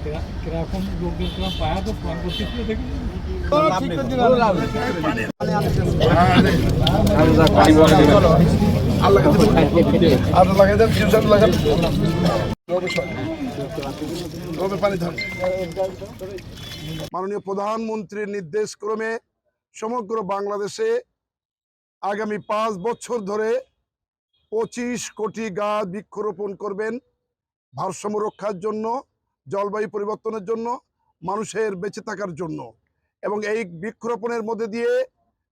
কিরকম লোকজন তোমার পায়া তো প্ল্যান করতেছিল দেখি মাননীয় প্রধানমন্ত্রীর নির্দেশ ক্রমে সমগ্র বাংলাদেশে আগামী 5 বছর ধরে 25 কোটি গাছ বৃক্ষরোপণ করবেন ভারসাম্য রক্ষার জন্য, জলবায়ু পরিবর্তনের জন্য, মানুষের বেঁচে থাকার জন্য। এবং এই বৃক্ষরোপণের মধ্যে দিয়ে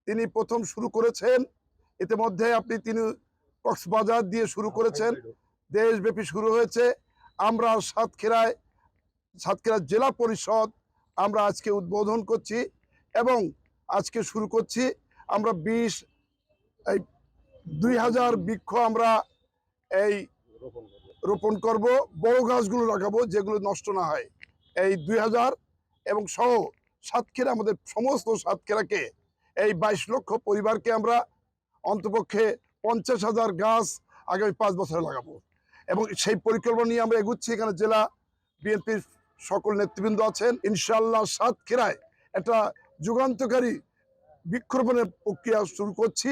তিনি প্রথম শুরু করেছেন, ইতিমধ্যে তিনি কক্সবাজার দিয়ে শুরু করেছেন, দেশব্যাপী শুরু হয়েছে। আমরা সাতক্ষীরা জেলা পরিষদ আমরা আজকে উদ্বোধন করছি এবং আজকে শুরু করছি। আমরা 2000 বৃক্ষ আমরা এই রোপণ করব, বড় গাছগুলো লাগাবো যেগুলো নষ্ট না হয়। এই 2000 এবং সহ সাতক্ষীরা, আমাদের সমস্ত সাতক্ষীরাকে, এই 22 লক্ষ পরিবারকে আমরা অন্তপক্ষে 50,000 গাছ আগামী 5 বছরে লাগাবো এবং সেই পরিকল্পনা নিয়ে আমরা এগুচ্ছি। এখানে জেলা বিএনপির সকল নেতৃবৃন্দ আছেন। ইনশাআল্লাহ সাতক্ষীরায় একটা যুগান্তকারী বৃক্ষরোপণের প্রক্রিয়া শুরু করছি।